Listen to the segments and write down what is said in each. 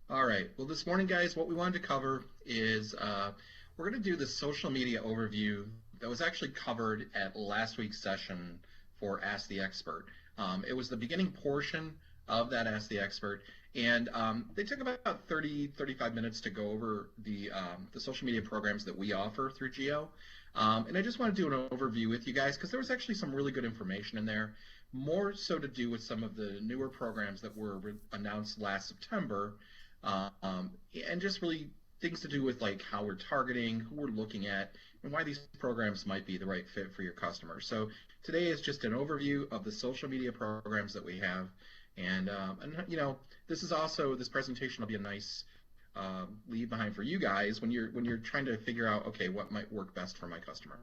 All right. Well, this morning, guys, what we wanted to cover is we're going to do the social media overview that was actually covered at last week's session for Ask the Expert. It was the beginning portion of that Ask the Expert, and they took about 30, 35 minutes to go over the social media programs that we offer through Geo. And I just want to do an overview with you guys because there was actually some really good information in there, more so to do with some of the newer programs that were announced last September, um, and just really things to do with like how we're targeting, who we're looking at, and why these programs might be the right fit for your customers. So today is just an overview of the social media programs that we have, and this is also this presentation will be a nice leave behind for you guys when you're trying to figure out, okay, what might work best for my customer.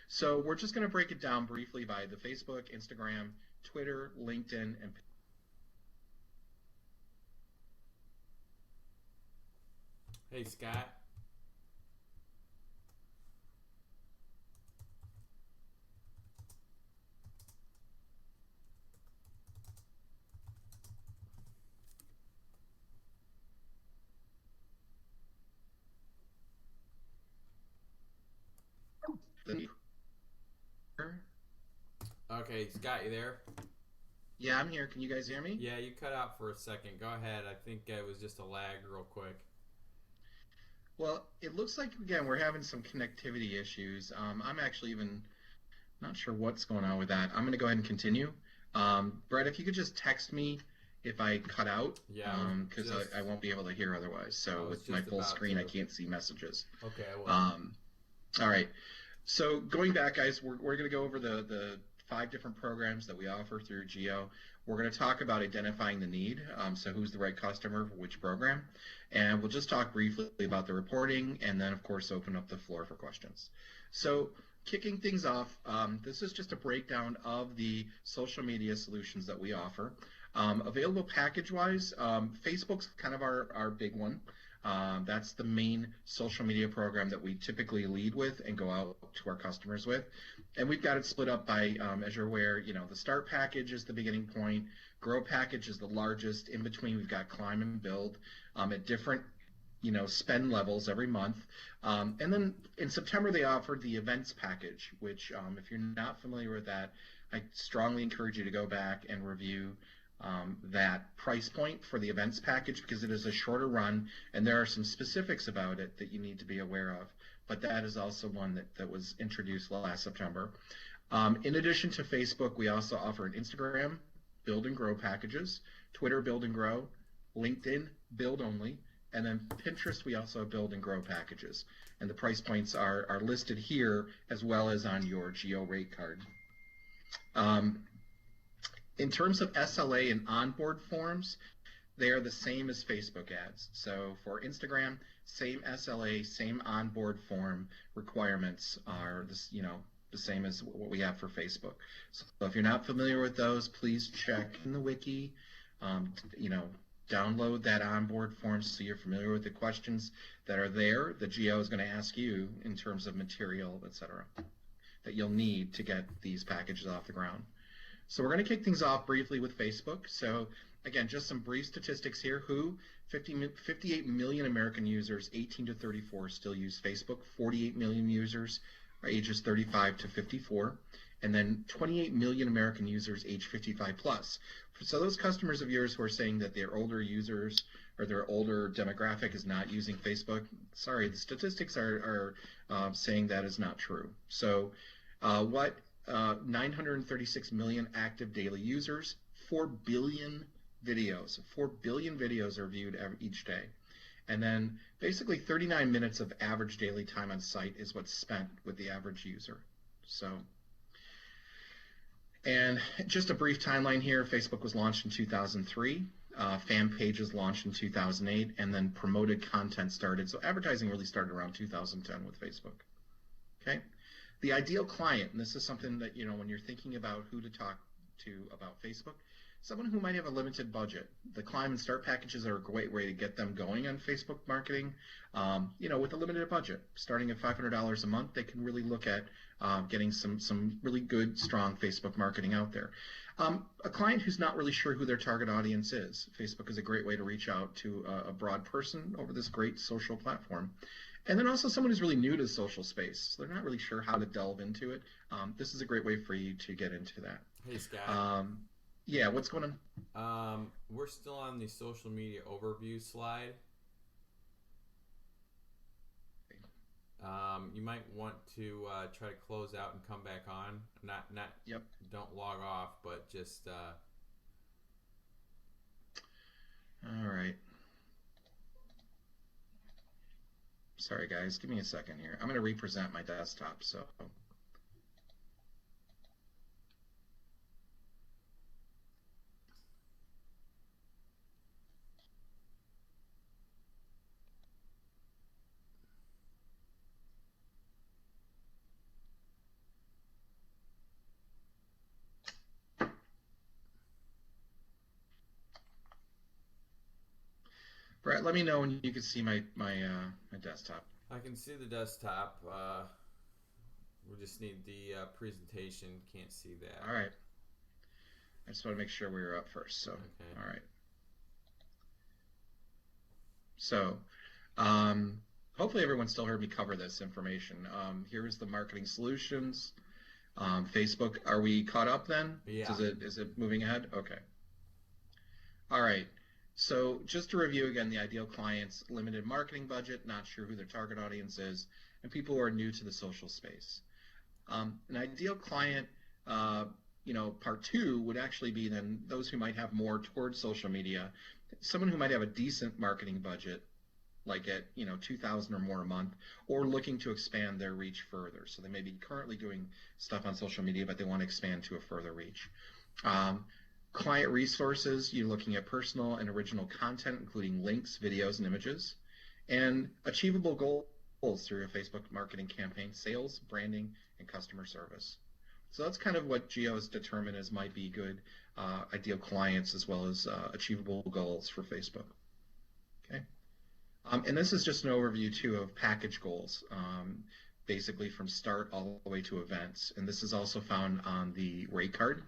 So we're just going to break it down briefly by the Facebook, Instagram, Twitter, LinkedIn, and Hey, Scott. the Okay, Scott, you there? yeah, I'm here. Can you guys hear me? Yeah, you cut out for a second. Go ahead. I think it was just a lag real quick. Well, it looks like again we're having some connectivity issues. I'm actually even not sure what's going on with that. I'm going to go ahead and continue. Brett, if you could just text me if I cut out, Yeah, because just I won't be able to hear otherwise. I So was with my just full about screen, I to. can't see messages. Okay, I will. Um, all right. So going back, guys, we're going to go over the five different programs that we offer through Geo. We're going to talk about identifying the need, so who's the right customer for which program, and we'll just talk briefly about the reporting, and then of course open up the floor for questions. So kicking things off, this is just a breakdown of the social media solutions that we offer. Available package-wise, Facebook's kind of our big one. That's the main social media program that we typically lead with and go out to our customers with. And we've got it split up by, as you're aware, the start package is the beginning point, grow package is the largest. In between, we've got climb and build at different, spend levels every month. And then in September, they offered the events package, which, if you're not familiar with that, I strongly encourage you to go back and review that price point for the events package because it is a shorter run and there are some specifics about it that you need to be aware of. But that is also one that was introduced last September. In addition to Facebook, we also offer an Instagram build and grow packages, Twitter build and grow, LinkedIn build only, and then Pinterest we also have build and grow packages. And the price points are listed here as well as on your Geo rate card. Um, in terms of SLA and onboard forms, they are the same as Facebook ads. So for Instagram, same SLA, same onboard form requirements are the same as what we have for Facebook. So if you're not familiar with those, please check in the wiki. Um, you know, Download that onboard form so you're familiar with the questions that are there. The Geo is going to ask you in terms of material, etc., that you'll need to get these packages off the ground. So we're going to kick things off briefly with Facebook. So again, just some brief statistics here. 58 million American users 18 to 34 still use Facebook. 48 million users are ages 35 to 54. And then 28 million American users age 55 plus. So those customers of yours who are saying that their older users or their older demographic is not using Facebook, sorry, the statistics are saying that is not true. So what 936 million active daily users, 4 billion videos. 4 billion videos are viewed each day. And then basically 39 minutes of average daily time on site is what's spent with the average user. So, and just a brief timeline here, Facebook was launched in 2003. Fan pages launched in 2008, and then promoted content started. So advertising really started around 2010 with Facebook. Okay. The ideal client, and this is something that, when you're thinking about who to talk to about Facebook, someone who might have a limited budget. The climb and start packages are a great way to get them going on Facebook marketing, with a limited budget. Starting at $500 a month, they can really look at getting some really good, strong Facebook marketing out there. A client who's not really sure who their target audience is. Facebook is a great way to reach out to a broad person over this great social platform. And then also someone who's really new to the social space. So they're not really sure how to delve into it. This is a great way for you to get into that. Hey, Scott. Yeah, what's going on? We're still on the social media overview slide. You might want to try to close out and come back on. Not. Yep. Don't log off, but just. All right. Sorry, guys. Give me a second here. I'm going to represent my desktop. So. Brett, let me know when you can see my desktop. I can see the desktop. We just need the presentation. Can't see that. All right. I just want to make sure we were up first. So, okay. All right. So, hopefully everyone still heard me cover this information. Here's the marketing solutions. Facebook, are we caught up then? Yeah. Is it moving ahead? Okay. All right. So just to review again, the ideal clients, limited marketing budget, not sure who their target audience is, and people who are new to the social space. An ideal client, part two would actually be then those who might have more towards social media, someone who might have a decent marketing budget, like at $2,000 or more a month, or looking to expand their reach further. So they may be currently doing stuff on social media, but they want to expand to a further reach. Client resources, you're looking at personal and original content, including links, videos, and images, and achievable goals through a Facebook marketing campaign, sales, branding, and customer service. So that's kind of what Geo has determined as might be good ideal clients as well as achievable goals for Facebook. Okay, and this is just an overview too of package goals, basically from start all the way to events. And this is also found on the rate card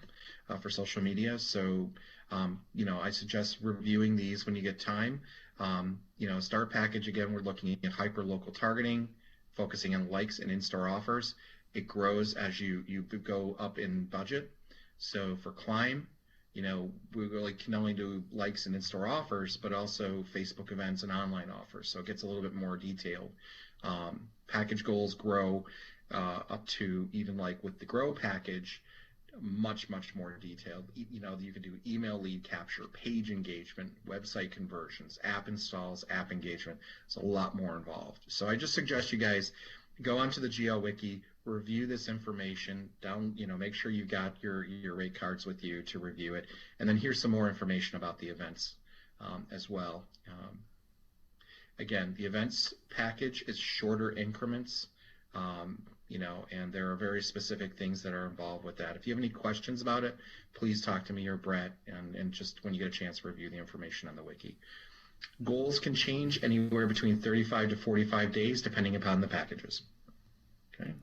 for social media. So, I suggest reviewing these when you get time. Start package, again, we're looking at hyper-local targeting, focusing on likes and in-store offers. It grows as you go up in budget. So for Climb, we really can only do likes and in-store offers, but also Facebook events and online offers. So it gets a little bit more detailed. Package goals grow up to, even like with the Grow package, much more detailed. You can do email lead capture, page engagement, website conversions, app installs, app engagement. It's a lot more involved. So I just suggest you guys go onto the Geo Wiki, review this information, make sure you got your rate cards with you to review it, and then here's some more information about the events as well. Again, the events package is shorter increments, and there are very specific things that are involved with that. If you have any questions about it, please talk to me or Brett, and just when you get a chance, review the information on the wiki. Goals can change anywhere between 35 to 45 days, depending upon the packages. Okay.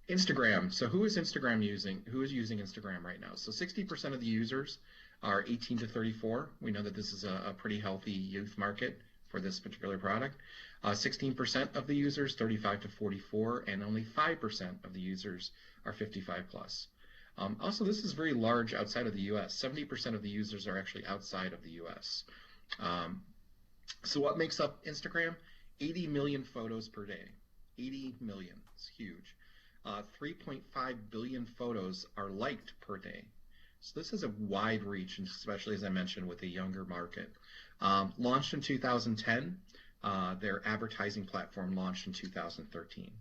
Instagram. So who is Instagram using? Who is using Instagram right now? So 60% of the users are 18 to 34. We know that this is a pretty healthy youth market for this particular product. 16% of the users, 35 to 44, and only 5% of the users are 55 plus. Also, this is very large outside of the U.S. 70% of the users are actually outside of the U.S. So what makes up Instagram? 80 million photos per day. 80 million. It's huge. 3.5 billion photos are liked per day. So this is a wide reach, and especially, as I mentioned, with a younger market. Launched in 2010. Their advertising platform launched in 2013.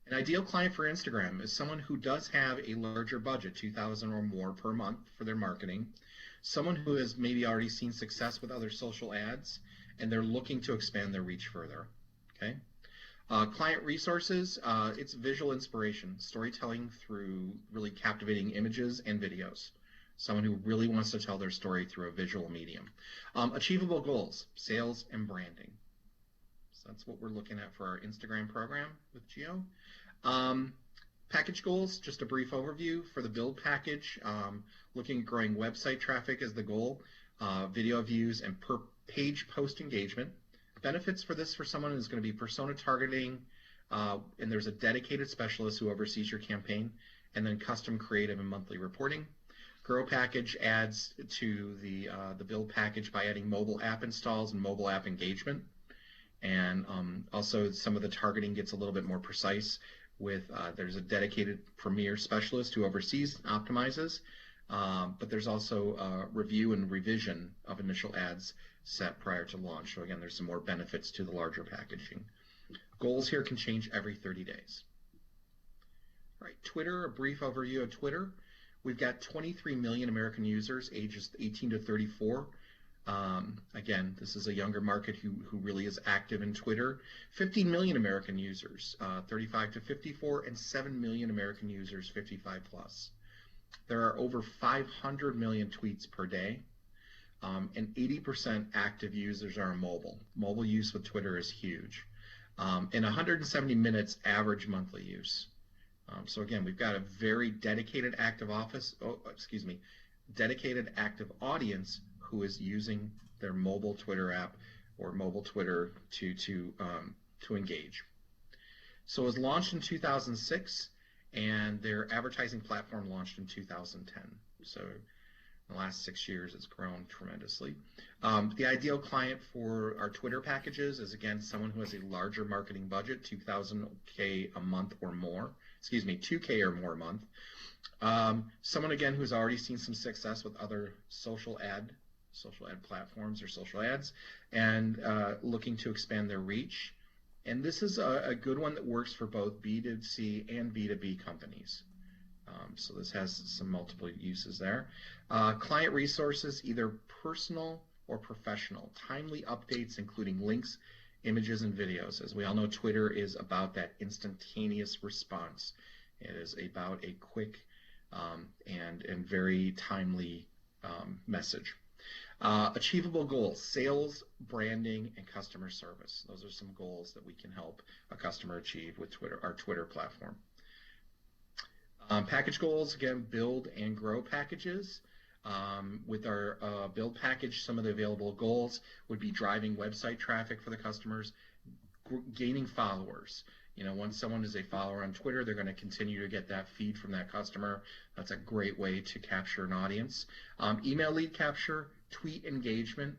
An ideal client for Instagram is someone who does have a larger budget, $2,000 or more per month for their marketing, someone who has maybe already seen success with other social ads, and they're looking to expand their reach further. Okay. Client resources, it's visual inspiration, storytelling through really captivating images and videos. Someone who really wants to tell their story through a visual medium. Achievable goals, sales and branding. So that's what we're looking at for our Instagram program with Geo. Package goals, just a brief overview for the build package. Looking at growing website traffic as the goal, video views, and per page post engagement. Benefits for this for someone is going to be persona targeting, and there's a dedicated specialist who oversees your campaign, and then custom creative and monthly reporting. Grow package adds to the build package by adding mobile app installs and mobile app engagement. And also some of the targeting gets a little bit more precise with there's a dedicated premier specialist who oversees and optimizes, but there's also review and revision of initial ads set prior to launch. So again, there's some more benefits to the larger packaging. Goals here can change every 30 days. All right, Twitter, a brief overview of Twitter. We've got 23 million American users ages 18 to 34. Again, this is a younger market who really is active in Twitter. 15 million American users, 35 to 54, and 7 million American users, 55 plus. There are over 500 million tweets per day, and 80% active users are mobile. Mobile use with Twitter is huge. And 170 minutes average monthly use. So again, we've got a very dedicated dedicated active audience who is using their mobile Twitter app or mobile Twitter to engage. So it was launched in 2006, and their advertising platform launched in 2010. So in the last 6 years, it's grown tremendously. The ideal client for our Twitter packages is, again, someone who has a larger marketing budget, $2,000 a month or more. Excuse me, $2,000 or more a month. Someone, again, who's already seen some success with other social ad platforms or social ads, and looking to expand their reach. And this is a good one that works for both B2C and B2B companies. So this has some multiple uses there. Client resources, either personal or professional. Timely updates, including links, images, and videos. As we all know, Twitter is about that instantaneous response. It is about a quick and very timely message. Achievable goals, sales, branding, and customer service. Those are some goals that we can help a customer achieve with Twitter, our Twitter platform. Package goals, again, build and grow packages. With our build package, some of the available goals would be driving website traffic for the customers, gaining followers. You know, once someone is a follower on Twitter, they're going to continue to get that feed from that customer. That's a great way to capture an audience. Email lead capture, tweet engagement.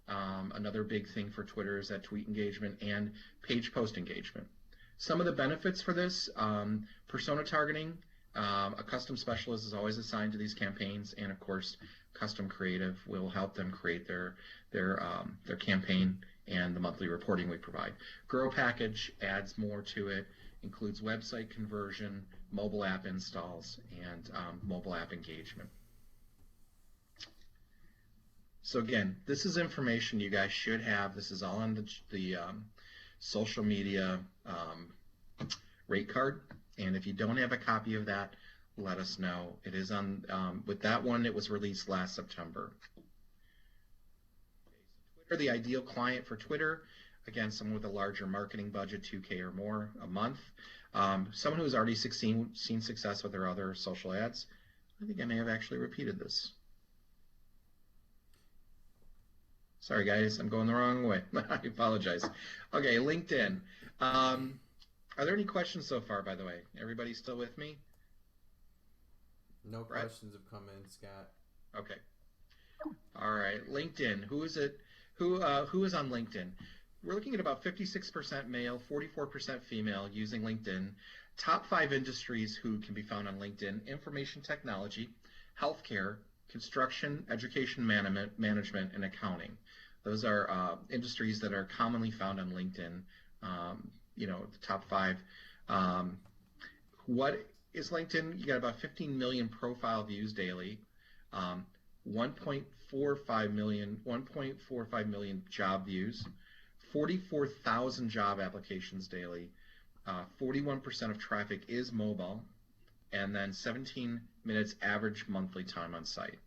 Another big thing for Twitter is that tweet engagement and page post engagement. Some of the benefits for this, persona targeting. A custom specialist is always assigned to these campaigns, and of course, custom creative will help them create their campaign and the monthly reporting we provide. Grow package adds more to it, includes website conversion, mobile app installs, and mobile app engagement. So again, this is information you guys should have. This is all on the social media rate card. And if you don't have a copy of that, let us know. It is on, with that one, it was released last September. Twitter, the ideal client for Twitter, again, someone with a larger marketing budget, $2,000 or more a month. Someone who's already seen success with their other social ads. I think I may have actually repeated this. Sorry, guys, I'm going the wrong way. I apologize. Okay, LinkedIn. Are there any questions so far, by the way? Everybody still with me? No questions have come in, Scott. Okay. All right. LinkedIn. Who is it? Who is on LinkedIn? We're looking at about 56% male, 44% female using LinkedIn. Top 5 industries who can be found on LinkedIn: information technology, healthcare, construction, education management, and accounting. Those are industries that are commonly found on LinkedIn. You know, the top 5. What is LinkedIn? You got about 15 million profile views daily, 1.45 million job views, 44,000 job applications daily, 41% of traffic is mobile, and then 17 minutes average monthly time on site.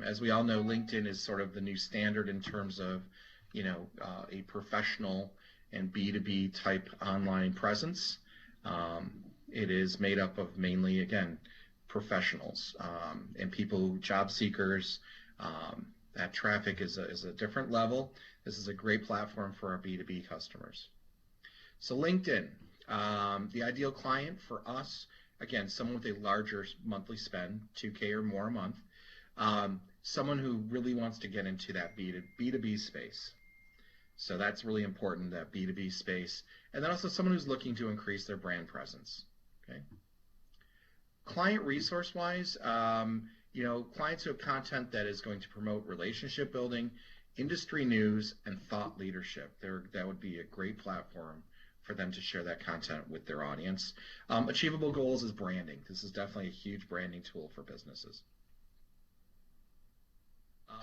As we all know, LinkedIn is sort of the new standard in terms of, you know, a professional and B2B type online presence. It is made up of mainly, again, professionals and people, job seekers. That traffic is a different level. This is a great platform for our B2B customers. So LinkedIn, the ideal client for us, again, someone with a larger monthly spend, 2K or more a month, someone who really wants to get into that B2B space. So that's really important, that B2B space. And then also someone who's looking to increase their brand presence. Okay. Client resource-wise, clients who have content that is going to promote relationship building, industry news, and thought leadership. That would be a great platform for them to share that content with their audience. Achievable goals is branding. This is definitely a huge branding tool for businesses.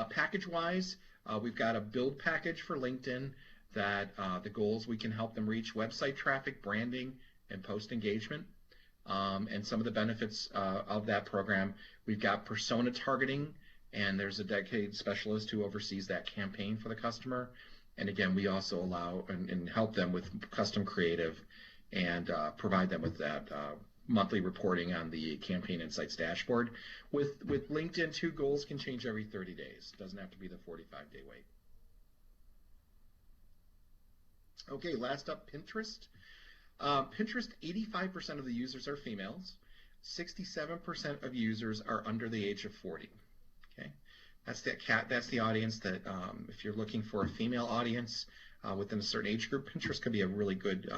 Package-wise, we've got a build package for LinkedIn that the goals, we can help them reach website traffic, branding, and post engagement. And some of the benefits of that program, we've got persona targeting, and there's a dedicated specialist who oversees that campaign for the customer. And again, we also allow and help them with custom creative and provide them with that monthly reporting on the Campaign Insights dashboard. With LinkedIn, 2 goals can change every 30 days. It doesn't have to be the 45-day wait. Okay, last up, Pinterest. Pinterest, 85% of the users are females. 67% of users are under the age of 40. Okay, that's the audience that if you're looking for a female audience within a certain age group, Pinterest could be a really good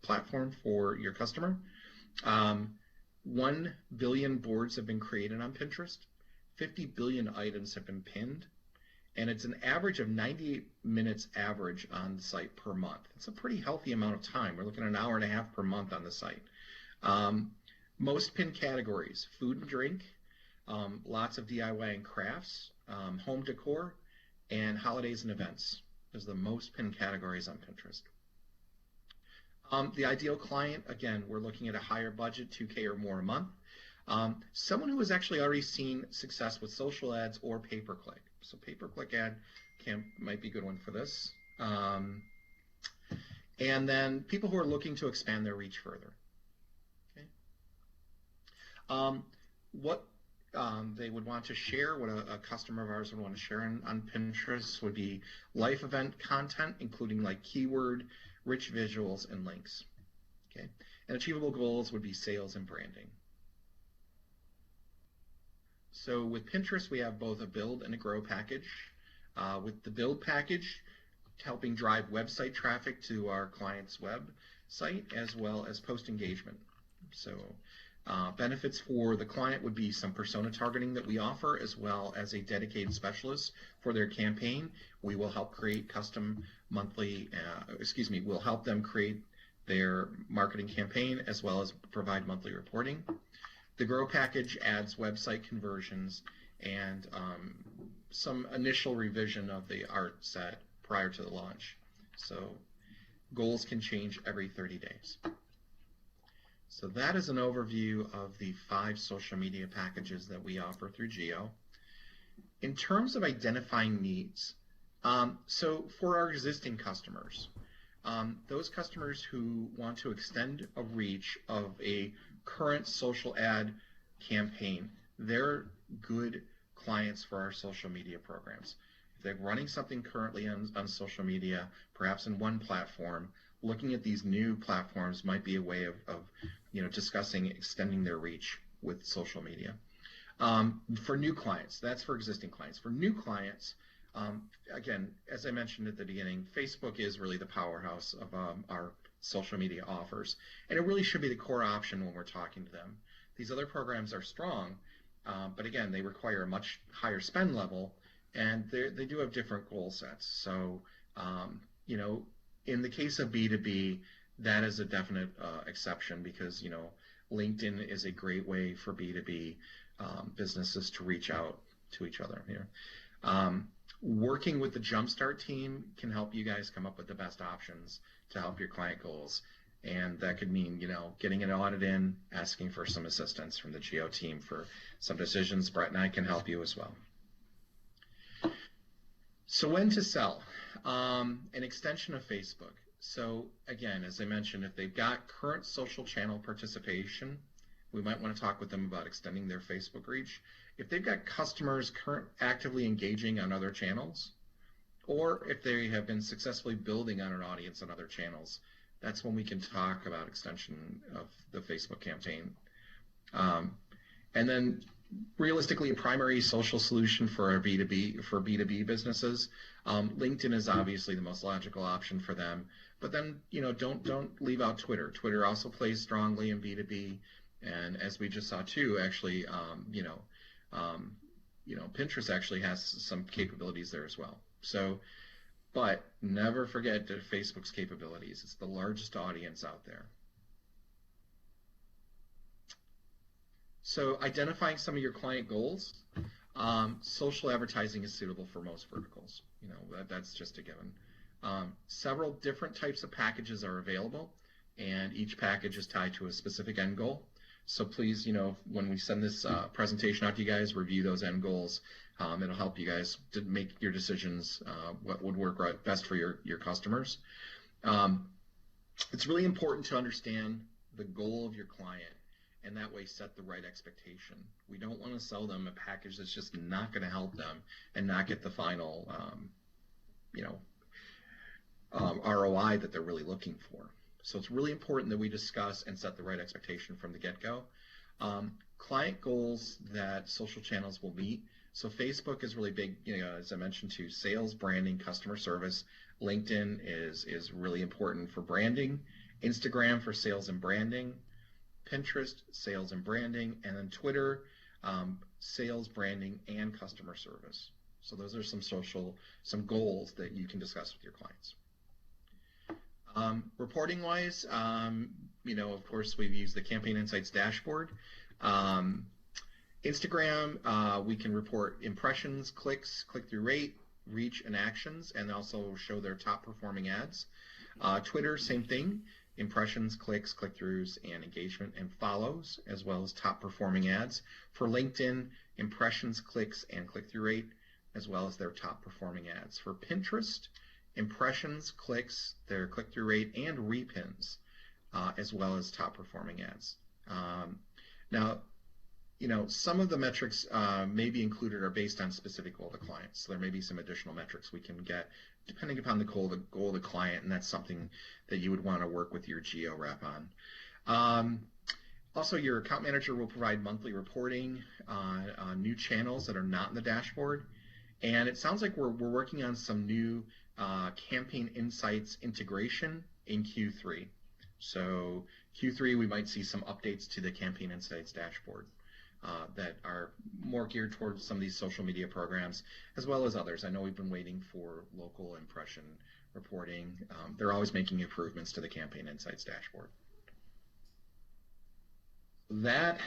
platform for your customer. 1 billion boards have been created on Pinterest. 50 billion items have been pinned. And it's an average of 98 minutes average on the site per month. It's a pretty healthy amount of time. We're looking at an hour and a half per month on the site. Most pinned categories: food and drink, lots of DIY and crafts, home decor, and holidays and events. Those are the most pinned categories on Pinterest. The ideal client, again, we're looking at a higher budget, 2K or more a month. Someone who has actually already seen success with social ads or pay-per-click. So pay-per-click ad might be a good one for this. And then people who are looking to expand their reach further. Okay. What they would want to share, what a customer of ours would want to share on Pinterest would be life event content, including like keyword, rich visuals, and links. Okay. And achievable goals would be sales and branding. So with Pinterest, we have both a build and a grow package. With the build package, helping drive website traffic to our client's website as well as post engagement. So benefits for the client would be some persona targeting that we offer, as well as a dedicated specialist for their campaign. We will help create custom monthly, we'll help them create their marketing campaign as well as provide monthly reporting. The Grow package adds website conversions and some initial revision of the art set prior to the launch. So goals can change every 30 days. So that is an overview of the 5 social media packages that we offer through Geo. In terms of identifying needs, so for our existing customers, those customers who want to extend a reach of a current social ad campaign, they're good clients for our social media programs. If they're running something currently on social media, perhaps in one platform, looking at these new platforms might be a way of discussing extending their reach with social media. For new clients, that's for existing clients. For new clients, again, as I mentioned at the beginning, Facebook is really the powerhouse of our social media offers, and it really should be the core option when we're talking to them. These other programs are strong, but again, they require a much higher spend level, and they do have different goal sets. So, in the case of B2B, that is a definite exception, because LinkedIn is a great way for B2B businesses to reach out to each other here. Working with the Jumpstart team can help you guys come up with the best options to help your client goals. And that could mean, getting an audit in, asking for some assistance from the Geo team for some decisions. Brett and I can help you as well. So when to sell? An extension of Facebook. So again, as I mentioned, if they've got current social channel participation, we might want to talk with them about extending their Facebook reach. If they've got customers actively engaging on other channels, or if they have been successfully building on an audience on other channels, that's when we can talk about extension of the Facebook campaign. And then realistically, a primary social solution for B2B businesses, LinkedIn is obviously the most logical option for them. But then, don't leave out Twitter. Twitter also plays strongly in B2B, and as we just saw too, actually, Pinterest actually has some capabilities there as well. So, but never forget Facebook's capabilities. It's the largest audience out there. So identifying some of your client goals. Social advertising is suitable for most verticals. That's just a given. Several different types of packages are available, and each package is tied to a specific end goal. So please, when we send this presentation out to you guys, review those end goals. It'll help you guys to make your decisions, what would work best for your customers. It's really important to understand the goal of your client, and that way set the right expectation. We don't want to sell them a package that's just not going to help them and not get the final ROI that they're really looking for. So it's really important that we discuss and set the right expectation from the get-go. Client goals that social channels will meet. So Facebook is really big, as I mentioned, to sales, branding, customer service. LinkedIn is really important for branding. Instagram for sales and branding. Pinterest, sales and branding. And then Twitter, sales, branding, and customer service. So those are some goals that you can discuss with your clients. Reporting wise, of course, we've used the Campaign Insights dashboard. Instagram, we can report impressions, clicks, click-through rate, reach, and actions, and also show their top performing ads. Twitter, same thing, impressions, clicks, click-throughs, and engagement and follows, as well as top performing ads. For LinkedIn, impressions, clicks, and click-through rate, as well as their top performing ads. For Pinterest, impressions, clicks, their click-through rate, and repins, as well as top performing ads. Now, some of the metrics may be included are based on specific goal of the client. So there may be some additional metrics we can get depending upon the goal of the client, and that's something that you would want to work with your geo rep on. Also, your account manager will provide monthly reporting on new channels that are not in the dashboard. And it sounds like we're working on some new Campaign Insights integration in Q3. So Q3, we might see some updates to the Campaign Insights dashboard that are more geared towards some of these social media programs, as well as others. I know we've been waiting for local impression reporting. They're always making improvements to the Campaign Insights dashboard. That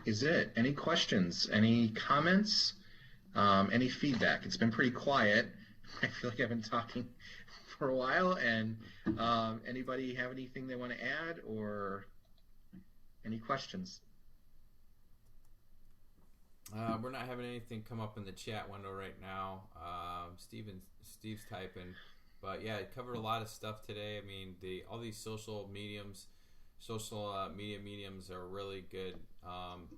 is it. Any questions? Any comments? Any feedback? It's been pretty quiet. I feel like I've been talking for a while, and anybody have anything they want to add or any questions? We're not having anything come up in the chat window right now. Steve's typing, but yeah, it covered a lot of stuff today. I mean, all these social media mediums are really good,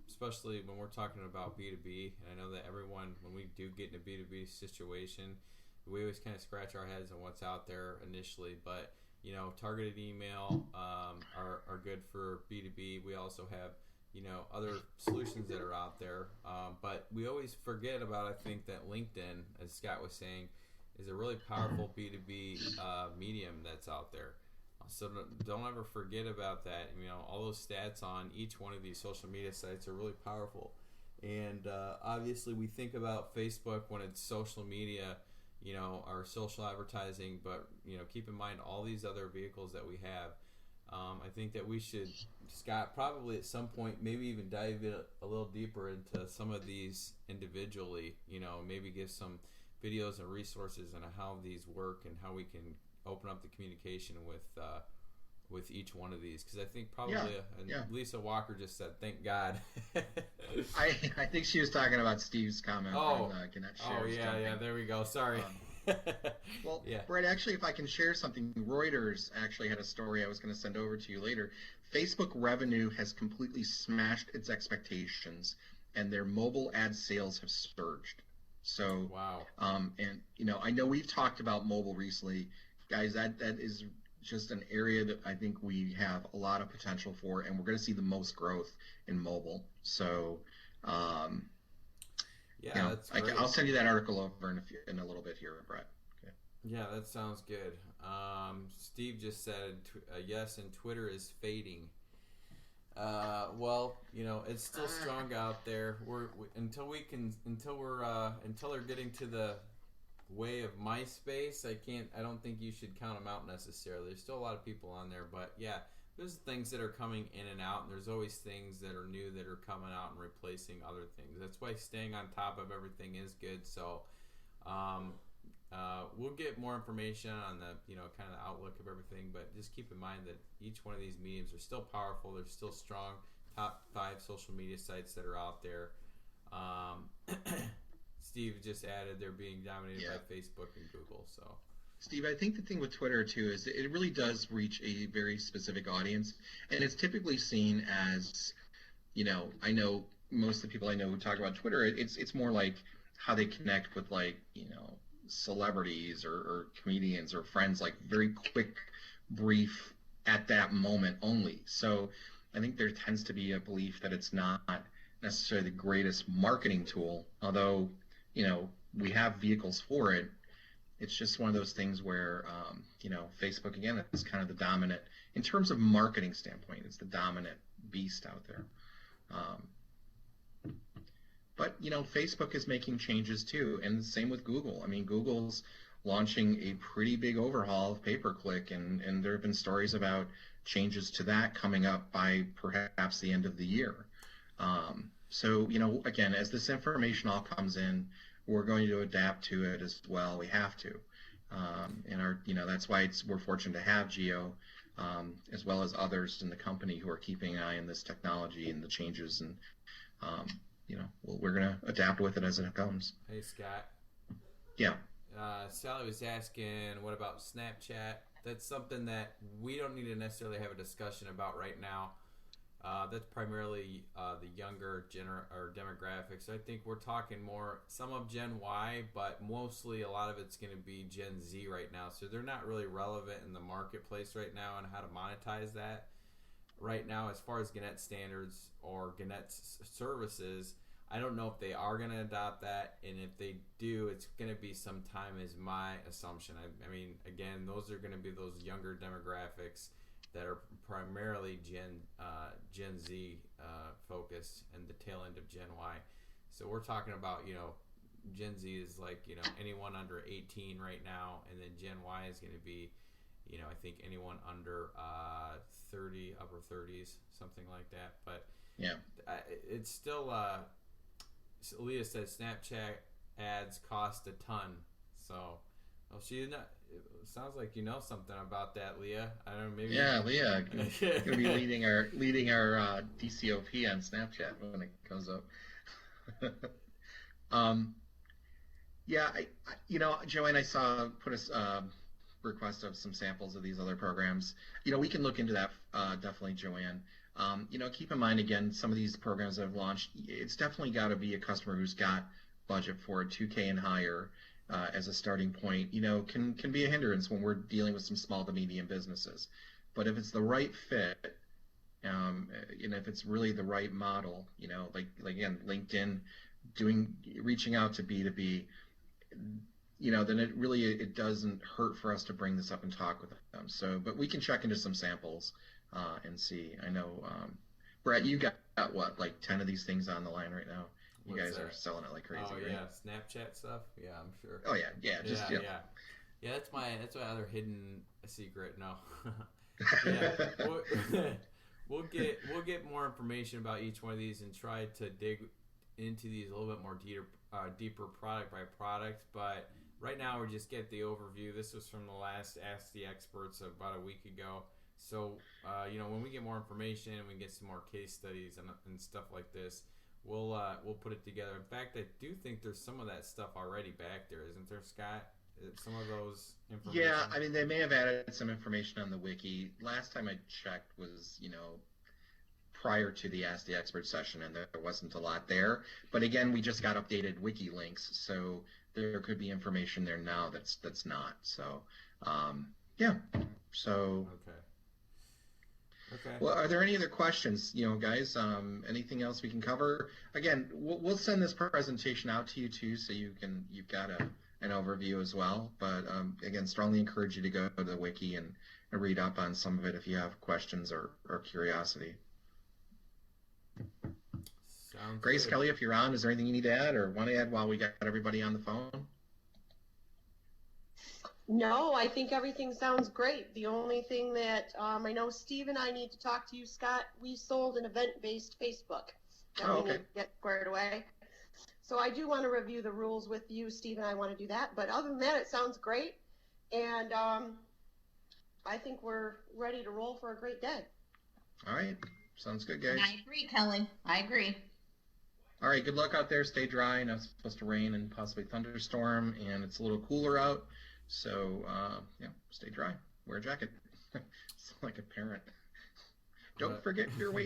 especially when we're talking about B2B. And I know that everyone, when we do get in a B2B situation, we always kind of scratch our heads on what's out there initially. But targeted email are good for B2B. We also have other solutions that are out there. But we always forget about, I think, that LinkedIn, as Scott was saying, is a really powerful B2B medium that's out there. So don't ever forget about that. All those stats on each one of these social media sites are really powerful. And obviously we think about Facebook when it's social media, our social advertising, but keep in mind all these other vehicles that we have. I think that we should, Scott, probably at some point maybe even dive a little deeper into some of these individually, maybe give some videos and resources on how these work and how we can open up the communication with each one of these, because I think probably Lisa Walker just said thank God. I think she was talking about Steve's comment on Gannett shares. Yeah, there we go, sorry. Well, Yeah. Brett, actually, if I can share something, Reuters actually had a story I was going to send over to you later. Facebook revenue has completely smashed its expectations, and their mobile ad sales have surged. So, Wow. and I know we've talked about mobile recently, guys. That is just an area that I think we have a lot of potential for, and we're going to see the most growth in mobile. So, um, Yeah, that's I'll great. send you that article over in a little bit here, Brett. Okay. Yeah, that sounds good. Steve just said yes, and Twitter is fading. Well, it's still strong out there. Until they're getting to the way of MySpace. I don't think you should count them out necessarily. There's still a lot of people on there, but yeah, there's things that are coming in and out, and there's always things that are new that are coming out and replacing other things. That's why staying on top of everything is good. So, um, we'll get more information on the kind of the outlook of everything, but just keep in mind that each one of these mediums are still powerful. They're still strong. Top 5 social media sites that are out there. Um, Steve just added they're being dominated Yeah. by Facebook and Google. So Steve, I think the thing with Twitter too is it really does reach a very specific audience, and it's typically seen as, I know most of the people I know who talk about Twitter, it's more like how they connect with like, celebrities or comedians or friends, like very quick, brief at that moment only. So I think there tends to be a belief that it's not necessarily the greatest marketing tool, although, we have vehicles for it. It's just one of those things where, Facebook again is kind of the dominant in terms of marketing standpoint. It's the dominant beast out there. Um, but Facebook is making changes too, and the same with Google. I mean, Google's launching a pretty big overhaul of pay-per-click, and there have been stories about changes to that coming up by perhaps the end of the year. So, again, as this information all comes in, we're going to adapt to it as well. We have to. And that's why we're fortunate to have Geo, as well as others in the company who are keeping an eye on this technology and the changes. And, we're going to adapt with it as it comes. hey, Scott. Yeah. Sally was asking, what about Snapchat? That's something that we don't need to necessarily have a discussion about right now. That's primarily the younger demographics. I think we're talking more some of Gen Y, but mostly a lot of it's going to be Gen Z right now. So they're not really relevant in the marketplace right now and how to monetize that. Right now, as far as Gannett standards or Gannett services, I don't know if they are going to adopt that, and if they do, it's going to be some time, is my assumption. I mean, again, those are going to be those younger demographics that are primarily Gen Z focused, and the tail end of Gen Y. So we're talking about Gen Z is like anyone under 18 right now, and then Gen Y is going to be I think anyone under 30, upper 30s, something like that. But Yeah. it's still. Leah said Snapchat ads cost a ton, so. Oh, she did not. It sounds like you know something about that, Leah. I don't know, maybe. Yeah, Leah, going to be leading our DCOP on Snapchat when it comes up. um, yeah, Joanne, I saw put a request of some samples of these other programs. We can look into that definitely, Joanne. Keep in mind again, some of these programs that have launched, it's definitely got to be a customer who's got budget for it, 2K and higher. As a starting point, can be a hindrance when we're dealing with some small to medium businesses. But if it's the right fit, if it's really the right model, like again, LinkedIn, reaching out to B2B, then it doesn't hurt for us to bring this up and talk with them. So, but we can check into some samples and see. I know, Brett, you got what, like 10 of these things on the line right now? You What's guys that? are selling it like crazy, Oh right? yeah, Snapchat stuff. Yeah, I'm sure. Oh yeah, just yeah. Yeah, that's my other hidden secret. No. Yeah, we'll get more information about each one of these and try to dig into these a little bit more deeper product by product. But right now we're just getting the overview. This was from the last Ask the Experts about a week ago. So when we get more information and we get some more case studies and stuff like this, we'll put it together. In fact, I do think there's some of that stuff already back there, isn't there, Scott? Some of those information. Yeah, I mean, they may have added some information on the wiki. Last time I checked was, prior to the Ask the Expert session, and there wasn't a lot there. But again, we just got updated wiki links, so there could be information there now that's not. So, yeah. So. Okay. Okay. Well, are there any other questions, guys? Anything else we can cover? Again, we'll send this presentation out to you too, so you've got an overview as well. But again, strongly encourage you to go to the wiki and read up on some of it if you have questions or curiosity. Sounds Grace, good. Kelly, if you're on, is there anything you need to add or want to add while we got everybody on the phone? No, I think everything sounds great. The only thing that I know Steve and I need to talk to you, Scott, we sold an event-based Facebook that we need to get squared away. So I do want to review the rules with you, Steve, and I want to do that. But other than that, it sounds great. And I think we're ready to roll for a great day. All right. Sounds good, guys. And I agree, Kelly. I agree. All right. Good luck out there. Stay dry. I know it's supposed to rain and possibly thunderstorm, and it's a little cooler out. So, stay dry. Wear a jacket. It's like a parent. Don't forget your weight.